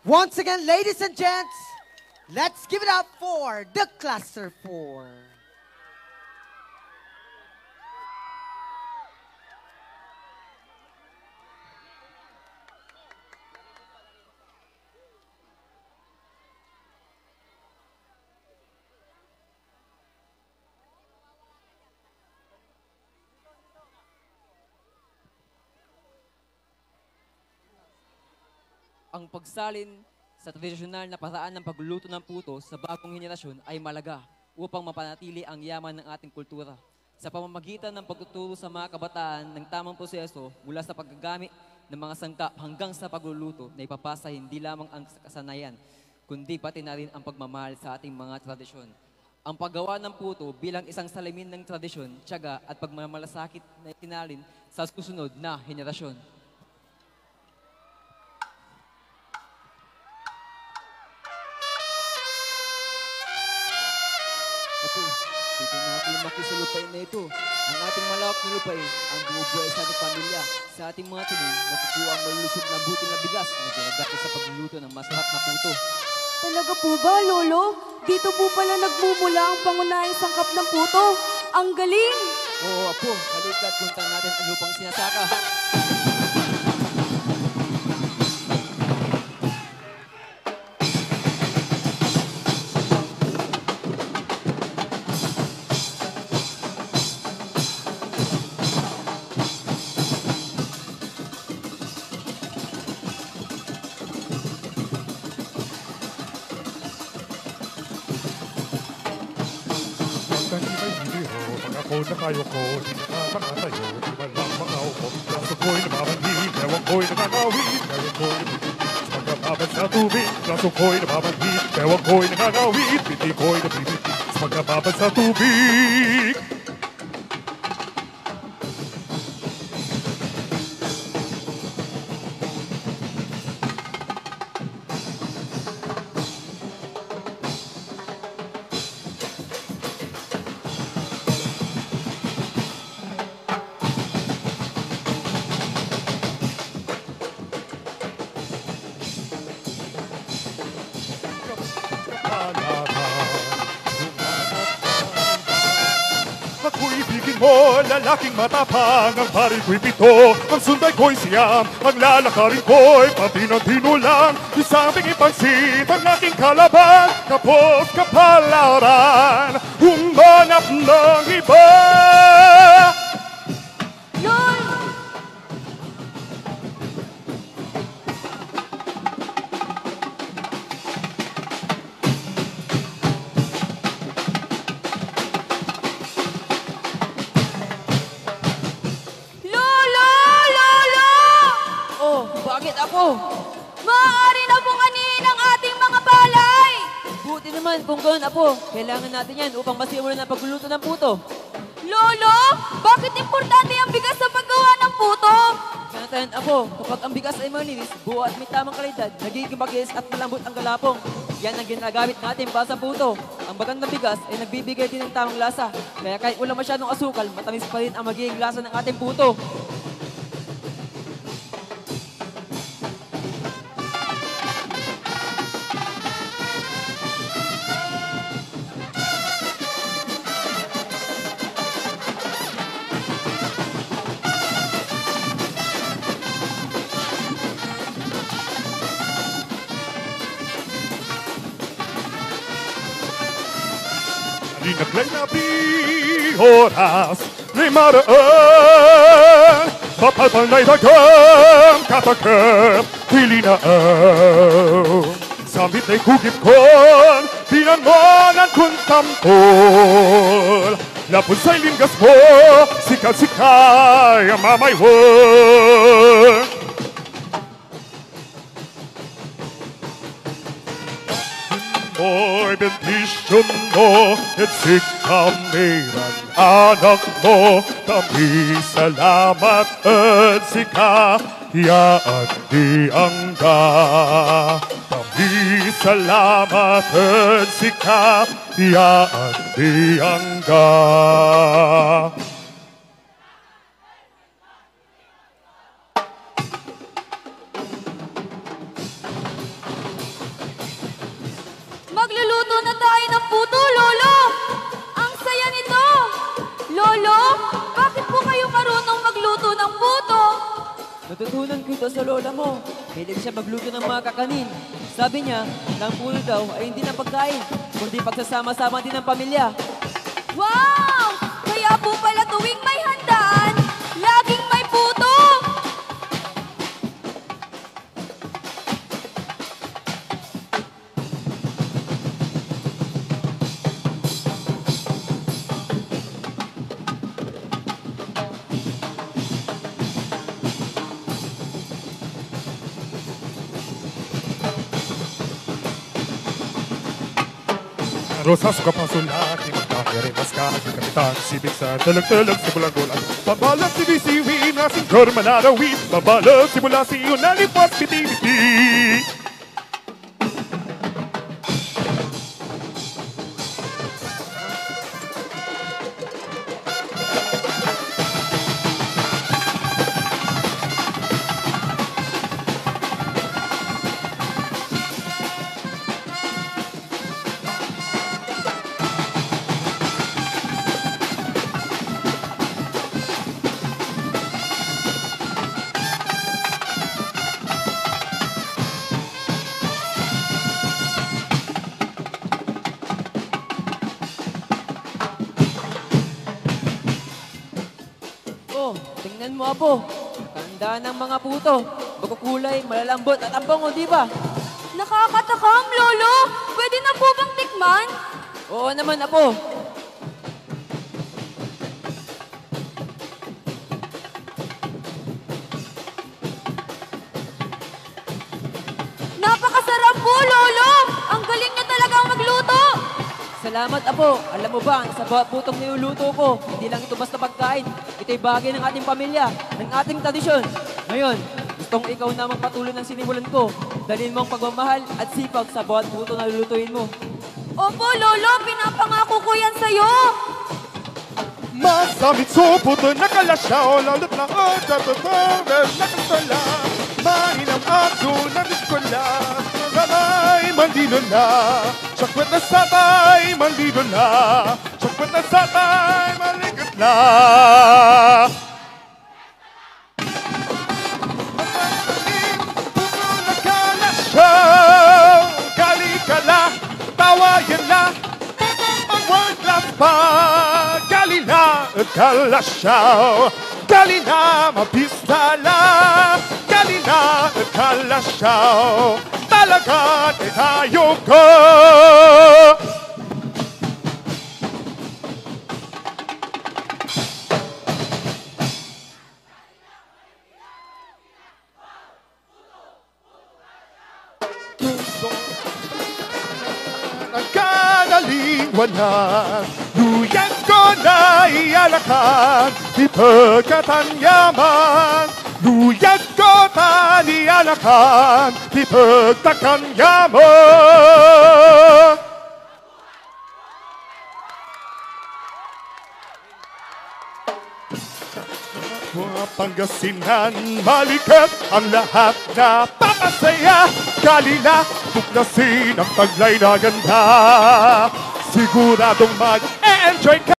Once again, ladies and gents, let's give it up for the Cluster 4. Ang pagsalin sa tradisyonal na paraan ng pagluluto ng puto sa bagong henerasyon ay malaga upang mapanatili ang yaman ng ating kultura. Sa pamamagitan ng pagtuturo sa mga kabataan ng tamang proseso mula sa paggagamit ng mga sangkap hanggang sa pagluluto na ipapasa hindi lamang ang kasanayan, kundi pati na rin ang pagmamahal sa ating mga tradisyon. Ang paggawa ng puto bilang isang salamin ng tradisyon, tiyaga at pagmamalasakit na itinalin sa susunod na henerasyon. Apo, dito na ako lumaki sa lupain na ito. Ang ating malawak na lupain, ang bumubuhay sa ating pamilya. Sa ating mga tuloy, nakukuha ang malulusog na buti na bigas na ginagamit sa pagluluto ng masarap na puto. Talaga po ba, Lolo? Dito po pala nagmumula ang pangunahing sangkap ng puto. Ang galing! Oo, Apo, halika at punta natin ang lupang sinasaka. Na kayo ko, di na makatayo, di man lang makaupo. Kaso ko'y namamanhid, ewan ko'y nangangawid, ewan ko'y nabibig. Pagkababad sa tubig, kaso ko'y namamanhid, ewan ko'y nangangawid, hindi ko'y nabibig. Pagkababad sa tubig. Ako'y ibigin mo, lalaking matapang, ang pari ko'y pito, ang sunday ko'y siyam, ang lalakarin ko'y pati ng tinulang, isang biging pansit, ang aking kalaban, kapos kapalaran, humanap ng iba. Lol! Lolo! Lolo! Oh, bakit, Apo? Maaari na pong anihin ang ating mga palay! Buti naman kung gano'n, Apo. Kailangan natin yan upang masimulan ang pagluluto ng puto. Lolo! Bakit importante ang bigas sa paggawa ng puto? Kanatayan, Apo, kapag ang bigas ay malinis, buo at may tamang kalidad, nagiging magis at malambot ang galapong. Yan ang ginagamit natin para sa puto. Ang magandang bigas ay nagbibigay din ng tamang lasa. Kaya kahit wala masyadong asukal, matamis pa rin ang magiging lasa ng ating puto. Inaglay na oras, limaraan, mapalpal na'y dagang katakam, pilinaan. Samit ay kugip kon, pinanmonan kung tampol. Lapon sa'y linggas mo, sikal-sikay ang mamaywan. Mo'y bentisyon mo at sikamiran anak mo. Kami salamat at sikayaan di angga. Kami salamat at sikayaan di angga. Magluluto na tayo ng puto, Lolo! Ang saya nito! Lolo, bakit po kayo marunong magluto ng puto? Natutunan ko ito sa lola mo. Hilig siya magluto ng mga kakanin. Sabi niya, na ang puto daw ay hindi na pagkain, kundi pagsasama-sama din ng pamilya. Wow! Kaya po pala tuwing may handaan, laging may puto! Rosas ka pasulaki, magkakari mas kahit kapitan, sibig sa talag-talag, simulang gulat. Babalap si bisiwi, nasing kor manarawin, babalap simula si yun, nalipas biti-biti. Oh, tingnan mo, Apo. Nakahanda ng mga puto. Magkukulay, malalambot at ang bango, di ba? Nakakatakam, Lolo! Pwede na po bang tikman? Oo naman, Apo. Napakasarap po, Lolo! Ang galing niyo talagang magluto! Salamat, Apo. Alam mo ba, sa bawat putong niluluto ko, hindi lang ito basta pagkain. Ito'y bagay ng ating pamilya, ng ating tradisyon. Ngayon, gustong ikaw na magpatuloy ng sinimulan ko. Dalhin mo ang pagmamahal at sipag sa bawat puto na lulutuin mo. Opo, Lolo! Pinapangako ko yan sa'yo! Masamit supot na nakalasyaw, lalot na tatatawa, nakasala. Mainam ako na diskola, sabay mandino na. Sakwet na sabay mandino na, sakwet na sabay maligat na. Nakalasyaw, kalikala, tawayan na. Ang world class pa, kalina, kalasyaw. Kalina, mapistala, kalina, kalasyaw. Talaga di tayo ko. Nagkanalingwanan, luyan ko na ialakan, di pagkatanyaman. Luyan ko na ialakan, di pagkatanyaman. Pangasinan, balikat ang lahat na papasaya. Kalina, tuklasin ang taglay na ganda. Siguradong mag-enjoy ka.